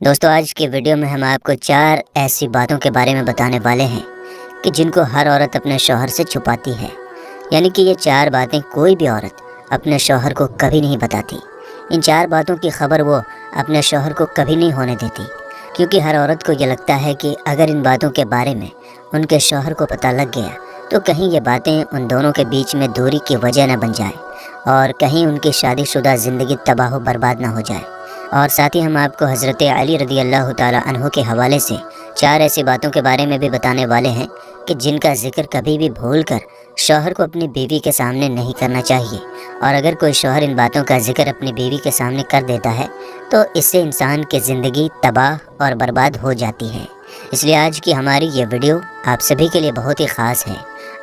دوستو آج کی ویڈیو میں ہم آپ کو 4 ایسی باتوں کے بارے میں بتانے والے ہیں کہ جن کو ہر عورت اپنے شوہر سے چھپاتی ہے، یعنی کہ یہ 4 باتیں کوئی بھی عورت اپنے شوہر کو کبھی نہیں بتاتی۔ ان 4 باتوں کی خبر وہ اپنے شوہر کو کبھی نہیں ہونے دیتی، کیونکہ ہر عورت کو یہ لگتا ہے کہ اگر ان باتوں کے بارے میں ان کے شوہر کو پتہ لگ گیا تو کہیں یہ باتیں ان دونوں کے بیچ میں دوری کی وجہ نہ بن جائے اور کہیں ان کی شادی شدہ زندگی تباہ و برباد نہ ہو جائے۔ اور ساتھ ہی ہم آپ کو حضرت علی رضی اللہ تعالی عنہ کے حوالے سے 4 ایسی باتوں کے بارے میں بھی بتانے والے ہیں کہ جن کا ذکر کبھی بھی بھول کر شوہر کو اپنی بیوی کے سامنے نہیں کرنا چاہیے، اور اگر کوئی شوہر ان باتوں کا ذکر اپنی بیوی کے سامنے کر دیتا ہے تو اس سے انسان کی زندگی تباہ اور برباد ہو جاتی ہے۔ اس لیے آج کی ہماری یہ ویڈیو آپ سبھی کے لیے بہت ہی خاص ہے۔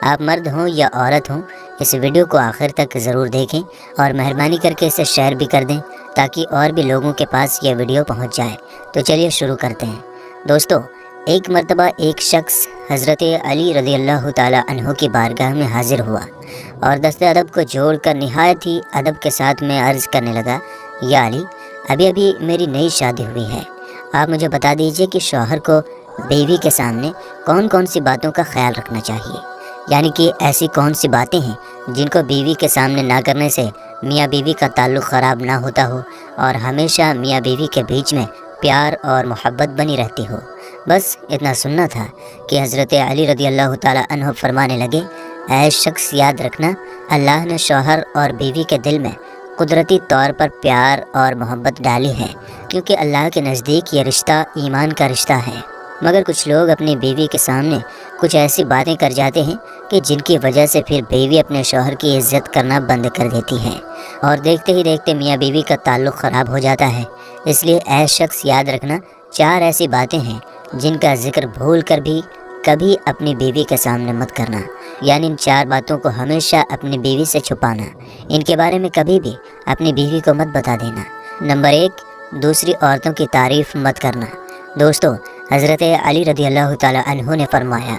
آپ مرد ہوں یا عورت ہوں، اس ویڈیو کو آخر تک ضرور دیکھیں اور مہربانی کر کے اسے شیئر بھی کر دیں تاکہ اور بھی لوگوں کے پاس یہ ویڈیو پہنچ جائے۔ تو چلیے شروع کرتے ہیں۔ دوستو، ایک مرتبہ ایک شخص حضرت علی رضی اللہ تعالی عنہ کی بارگاہ میں حاضر ہوا اور دست ادب کو جوڑ کر نہایت ہی ادب کے ساتھ میں عرض کرنے لگا، یا علی، ابھی میری نئی شادی ہوئی ہے، آپ مجھے بتا دیجئے کہ شوہر کو بیوی کے سامنے کون کون سی باتوں کا خیال رکھنا چاہیے، یعنی کہ ایسی کون سی باتیں ہیں جن کو بیوی کے سامنے نہ کرنے سے میاں بیوی کا تعلق خراب نہ ہوتا ہو اور ہمیشہ میاں بیوی کے بیچ میں پیار اور محبت بنی رہتی ہو۔ بس اتنا سننا تھا کہ حضرت علی رضی اللہ تعالی عنہ فرمانے لگے، اے شخص، یاد رکھنا، اللہ نے شوہر اور بیوی کے دل میں قدرتی طور پر پیار اور محبت ڈالی ہے، کیونکہ اللہ کے نزدیک یہ رشتہ ایمان کا رشتہ ہے۔ مگر کچھ لوگ اپنی بیوی کے سامنے کچھ ایسی باتیں کر جاتے ہیں کہ جن کی وجہ سے پھر بیوی اپنے شوہر کی عزت کرنا بند کر دیتی ہے اور دیکھتے ہی دیکھتے میاں بیوی کا تعلق خراب ہو جاتا ہے۔ اس لیے اے شخص، یاد رکھنا، 4 ایسی باتیں ہیں جن کا ذکر بھول کر بھی کبھی اپنی بیوی کے سامنے مت کرنا، یعنی ان 4 باتوں کو ہمیشہ اپنی بیوی سے چھپانا، ان کے بارے میں کبھی بھی اپنی بیوی کو مت بتا دینا۔ نمبر 1، دوسری عورتوں کی تعریف مت کرنا۔ دوستو، حضرت علی رضی اللہ تعالی عنہ نے فرمایا،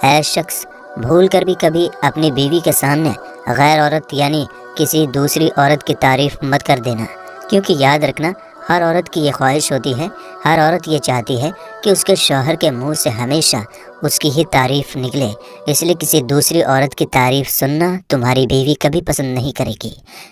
اے شخص، بھول کر بھی کبھی اپنی بیوی کے سامنے غیر عورت یعنی کسی دوسری عورت کی تعریف مت کر دینا، کیونکہ یاد رکھنا، ہر عورت کی یہ خواہش ہوتی ہے، ہر عورت یہ چاہتی ہے کہ اس کے شوہر کے منہ سے ہمیشہ اس کی ہی تعریف نکلے۔ اس لیے کسی دوسری عورت کی تعریف سننا تمہاری بیوی کبھی پسند نہیں کرے گی۔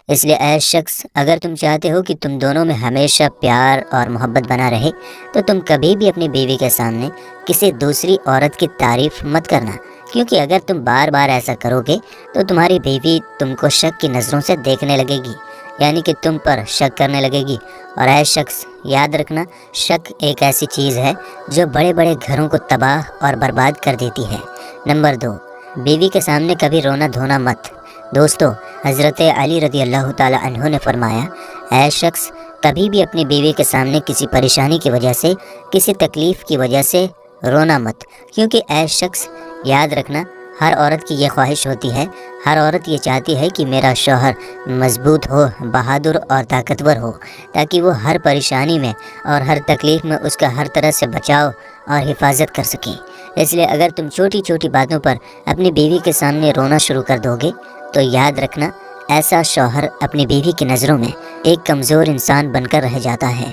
اس لیے اے شخص، اگر تم چاہتے ہو کہ تم دونوں میں ہمیشہ پیار اور محبت بنا رہے تو تم کبھی بھی اپنی بیوی کے سامنے کسی دوسری عورت کی تعریف مت کرنا، کیونکہ اگر تم بار بار ایسا کرو گے تو تمہاری بیوی تم کو شک کی نظروں سے دیکھنے لگے گی، یعنی کہ تم پر شک کرنے لگے گی۔ اور اے شخص، یاد رکھنا، شک ایک ایسی چیز ہے جو بڑے بڑے گھروں کو تباہ اور برباد کر دیتی ہے۔ نمبر 2، بیوی کے سامنے کبھی رونا دھونا مت۔ دوستو، حضرت علی رضی اللہ تعالی عنہ نے فرمایا، اے شخص، کبھی بھی اپنی بیوی کے سامنے کسی پریشانی کی وجہ سے، کسی تکلیف کی وجہ سے رونا مت، کیونکہ اے شخص، یاد رکھنا، ہر عورت کی یہ خواہش ہوتی ہے، ہر عورت یہ چاہتی ہے کہ میرا شوہر مضبوط ہو، بہادر اور طاقتور ہو، تاکہ وہ ہر پریشانی میں اور ہر تکلیف میں اس کا ہر طرح سے بچاؤ اور حفاظت کر سکیں۔ اس لیے اگر تم چھوٹی چھوٹی باتوں پر اپنی بیوی کے سامنے رونا شروع کر دو گے تو یاد رکھنا، ایسا شوہر اپنی بیوی کی نظروں میں ایک کمزور انسان بن کر رہ جاتا ہے۔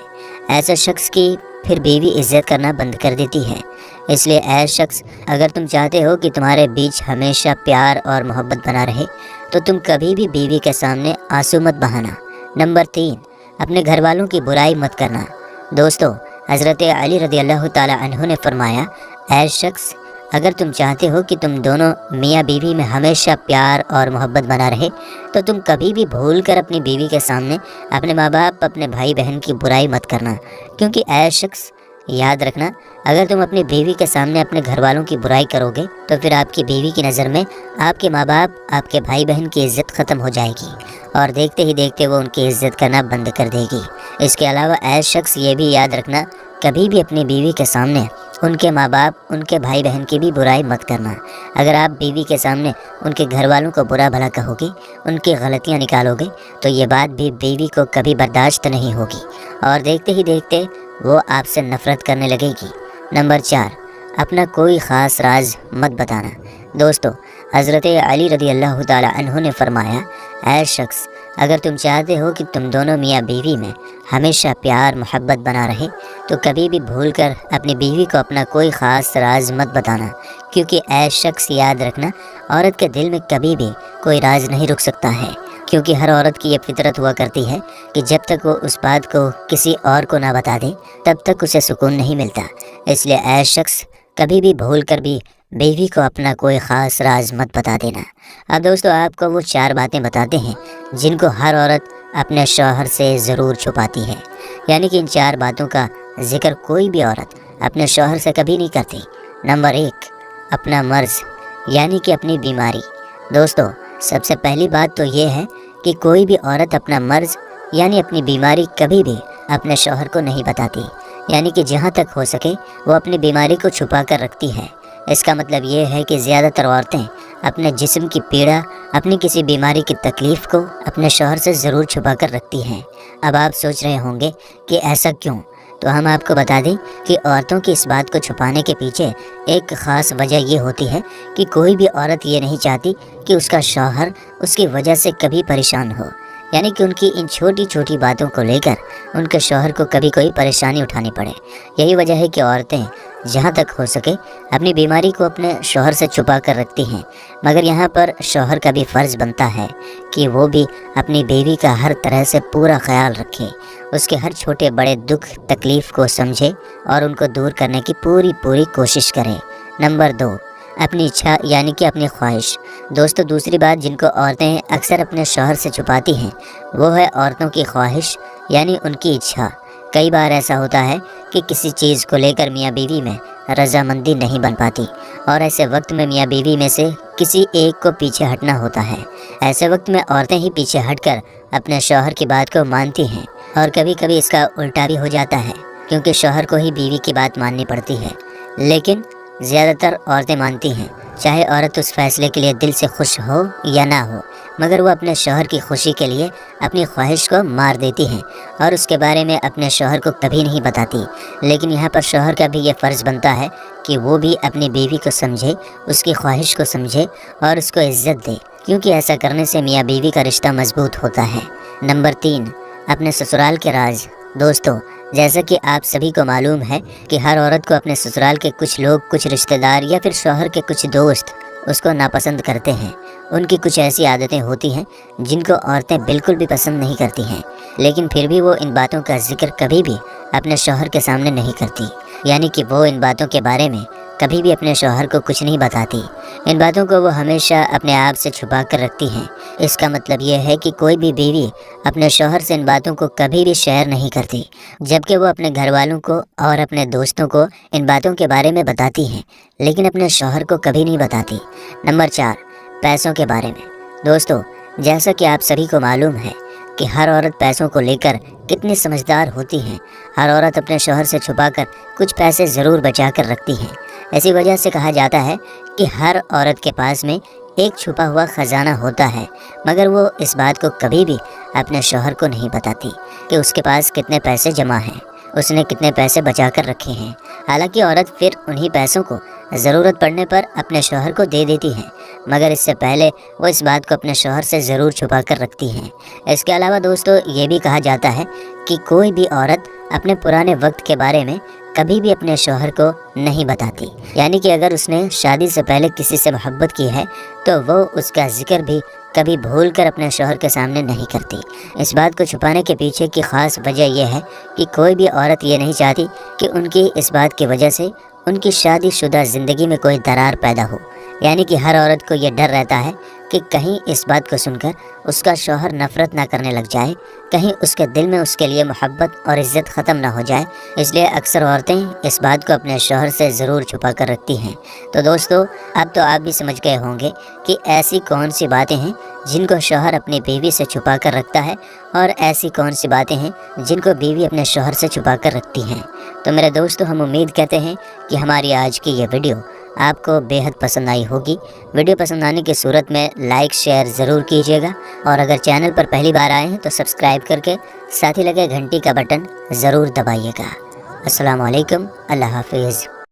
ایسے شخص کی پھر بیوی عزت کرنا بند کر دیتی ہے۔ اس لیے اے شخص، اگر تم چاہتے ہو کہ تمہارے بیچ ہمیشہ پیار اور محبت بنا رہے تو تم کبھی بھی بیوی کے سامنے آنسو مت بہانا۔ نمبر 3، اپنے گھر والوں کی برائی مت کرنا۔ دوستو، حضرت علی رضی اللہ تعالی عنہ نے فرمایا، اے شخص، اگر تم چاہتے ہو کہ تم دونوں میاں بیوی میں ہمیشہ پیار اور محبت بنا رہے تو تم کبھی بھی بھول کر اپنی بیوی کے سامنے اپنے ماں باپ، اپنے بھائی بہن کی برائی مت کرنا، کیونکہ اے شخص، یاد رکھنا، اگر تم اپنی بیوی کے سامنے اپنے گھر والوں کی برائی کرو گے تو پھر آپ کی بیوی کی نظر میں آپ کے ماں باپ، آپ کے بھائی بہن کی عزت ختم ہو جائے گی اور دیکھتے ہی دیکھتے وہ ان کی عزت کرنا بند کر دے گی۔ اس کے علاوہ اے شخص، یہ بھی یاد رکھنا، کبھی بھی اپنی بیوی کے سامنے ان کے ماں باپ، ان کے بھائی بہن کی بھی برائی مت کرنا۔ اگر آپ بیوی کے سامنے ان کے گھر والوں کو برا بھلا کہو گے، ان کی غلطیاں نکالو گے تو یہ بات بھی بیوی کو کبھی برداشت نہیں ہوگی اور دیکھتے ہی دیکھتے وہ آپ سے نفرت کرنے لگے گی۔ نمبر 4، اپنا کوئی خاص راز مت بتانا۔ دوستو، حضرت علی رضی اللہ تعالی عنہ نے فرمایا، اے شخص، اگر تم چاہتے ہو کہ تم دونوں میاں بیوی میں ہمیشہ پیار محبت بنا رہے تو کبھی بھی بھول کر اپنی بیوی کو اپنا کوئی خاص راز مت بتانا، کیونکہ اے شخص یاد رکھنا، عورت کے دل میں کبھی بھی کوئی راز نہیں رک سکتا ہے، کیونکہ ہر عورت کی یہ فطرت ہوا کرتی ہے کہ جب تک وہ اس بات کو کسی اور کو نہ بتا دے تب تک اسے سکون نہیں ملتا۔ اس لیے اے شخص کبھی بھی بھول کر بھی بیوی کو اپنا کوئی خاص راز مت بتا دینا۔ اب دوستو آپ کو وہ 4 باتیں بتاتے ہیں جن کو ہر عورت اپنے شوہر سے ضرور چھپاتی ہے، یعنی کہ ان 4 باتوں کا ذکر کوئی بھی عورت اپنے شوہر سے کبھی نہیں کرتی۔ نمبر 1، اپنا مرض یعنی کہ اپنی بیماری۔ دوستو سب سے پہلی بات تو یہ ہے کہ کوئی بھی عورت اپنا مرض یعنی اپنی بیماری کبھی بھی اپنے شوہر کو نہیں بتاتی، یعنی کہ جہاں تک ہو سکے وہ اپنی بیماری کو چھپا کر رکھتی ہے۔ اس کا مطلب یہ ہے کہ زیادہ تر عورتیں اپنے جسم کی پیڑا، اپنی کسی بیماری کی تکلیف کو اپنے شوہر سے ضرور چھپا کر رکھتی ہیں۔ اب آپ سوچ رہے ہوں گے کہ ایسا کیوں؟ تو ہم آپ کو بتا دیں کہ عورتوں کی اس بات کو چھپانے کے پیچھے ایک خاص وجہ یہ ہوتی ہے کہ کوئی بھی عورت یہ نہیں چاہتی کہ اس کا شوہر اس کی وجہ سے کبھی پریشان ہو، یعنی کہ ان کی ان چھوٹی چھوٹی باتوں کو لے کر ان کے شوہر کو کبھی کوئی پریشانی اٹھانی پڑے۔ یہی وجہ ہے کہ عورتیں جہاں تک ہو سکے اپنی بیماری کو اپنے شوہر سے چھپا کر رکھتی ہیں، مگر یہاں پر شوہر کا بھی فرض بنتا ہے کہ وہ بھی اپنی بیوی کا ہر طرح سے پورا خیال رکھے، اس کے ہر چھوٹے بڑے دکھ تکلیف کو سمجھے اور ان کو دور کرنے کی پوری کوشش کرے۔ نمبر 2، اپنی اچھا یعنی کہ اپنی خواہش۔ دوستو دوسری بات جن کو عورتیں اکثر اپنے شوہر سے چھپاتی ہیں وہ ہے عورتوں کی خواہش یعنی ان کی اچھا۔ کئی بار ایسا ہوتا ہے کہ کسی چیز کو لے کر میاں بیوی میں رضامندی نہیں بن پاتی، اور ایسے وقت میں میاں بیوی میں سے کسی ایک کو پیچھے ہٹنا ہوتا ہے۔ ایسے وقت میں عورتیں ہی پیچھے ہٹ کر اپنے شوہر کی بات کو مانتی ہیں، اور کبھی کبھی اس کا الٹا بھی ہو جاتا ہے، کیونکہ شوہر کو ہی بیوی کی بات ماننی پڑتی ہے۔ لیکن زیادہ تر عورتیں مانتی ہیں، چاہے عورت اس فیصلے کے لیے دل سے خوش ہو یا نہ ہو، مگر وہ اپنے شوہر کی خوشی کے لیے اپنی خواہش کو مار دیتی ہیں اور اس کے بارے میں اپنے شوہر کو کبھی نہیں بتاتی۔ لیکن یہاں پر شوہر کا بھی یہ فرض بنتا ہے کہ وہ بھی اپنی بیوی کو سمجھے، اس کی خواہش کو سمجھے اور اس کو عزت دے، کیونکہ ایسا کرنے سے میاں بیوی کا رشتہ مضبوط ہوتا ہے۔ نمبر 3، اپنے سسرال کے راز۔ دوستو جیسا کہ آپ سبھی کو معلوم ہے کہ ہر عورت کو اپنے سسرال کے کچھ لوگ، کچھ رشتہ دار یا پھر شوہر کے کچھ دوست اس کو ناپسند کرتے ہیں۔ ان کی کچھ ایسی عادتیں ہوتی ہیں جن کو عورتیں بالکل بھی پسند نہیں کرتی ہیں، لیکن پھر بھی وہ ان باتوں کا ذکر کبھی بھی اپنے شوہر کے سامنے نہیں کرتی، یعنی کہ وہ ان باتوں کے بارے میں کبھی بھی اپنے شوہر کو کچھ نہیں بتاتی۔ ان باتوں کو وہ ہمیشہ اپنے آپ سے چھپا کر رکھتی ہیں۔ اس کا مطلب یہ ہے کہ کوئی بھی بیوی اپنے شوہر سے ان باتوں کو کبھی بھی شیئر نہیں کرتی، جبکہ وہ اپنے گھر والوں کو اور اپنے دوستوں کو ان باتوں کے بارے میں بتاتی ہیں، لیکن اپنے شوہر کو کبھی نہیں بتاتی۔ نمبر 4، پیسوں کے بارے میں۔ دوستو جیسا کہ آپ سبھی کو معلوم ہے کہ ہر عورت پیسوں کو لے کر کتنی سمجھدار ہوتی ہیں۔ ہر عورت اپنے شوہر سے چھپا کر کچھ پیسے ضرور بچا کر رکھتی ہیں۔ اسی وجہ سے کہا جاتا ہے کہ ہر عورت کے پاس میں ایک چھپا ہوا خزانہ ہوتا ہے، مگر وہ اس بات کو کبھی بھی اپنے شوہر کو نہیں بتاتی کہ اس کے پاس کتنے پیسے جمع ہیں، اس نے کتنے پیسے بچا کر رکھے ہیں۔ حالانکہ عورت پھر انہی پیسوں کو ضرورت پڑنے پر اپنے شوہر کو دے دیتی ہیں، مگر اس سے پہلے وہ اس بات کو اپنے شوہر سے ضرور چھپا کر رکھتی ہیں۔ اس کے علاوہ دوستو یہ بھی کہا جاتا ہے کہ کوئی بھی عورت اپنے پرانے وقت کے بارے میں کبھی بھی اپنے شوہر کو نہیں بتاتی، یعنی کہ اگر اس نے شادی سے پہلے کسی سے محبت کی ہے تو وہ اس کا ذکر بھی کبھی بھول کر اپنے شوہر کے سامنے نہیں کرتی۔ اس بات کو چھپانے کے پیچھے کی خاص وجہ یہ ہے کہ کوئی بھی عورت یہ نہیں چاہتی کہ ان کی اس بات کی وجہ سے ان کی شادی شدہ زندگی میں کوئی درار پیدا ہو، یعنی کہ ہر عورت کو یہ ڈر رہتا ہے کہ کہیں اس بات کو سن کر اس کا شوہر نفرت نہ کرنے لگ جائے، کہیں اس کے دل میں اس کے لیے محبت اور عزت ختم نہ ہو جائے۔ اس لیے اکثر عورتیں اس بات کو اپنے شوہر سے ضرور چھپا کر رکھتی ہیں۔ تو دوستو اب تو آپ بھی سمجھ گئے ہوں گے کہ ایسی کون سی باتیں ہیں جن کو شوہر اپنی بیوی سے چھپا کر رکھتا ہے، اور ایسی کون سی باتیں ہیں جن کو بیوی اپنے شوہر سے چھپا کر رکھتی ہیں۔ تو میرے دوستو ہم امید کرتے ہیں کہ ہماری آج کی یہ ویڈیو آپ کو بے حد پسند آئی ہوگی۔ ویڈیو پسند آنے کی صورت میں لائک شیئر ضرور کیجیے گا، اور اگر چینل پر پہلی بار آئے ہیں تو سبسکرائب کر کے ساتھ ہی لگے گھنٹی کا بٹن ضرور دبائیے گا۔ السلام علیکم، اللہ حافظ۔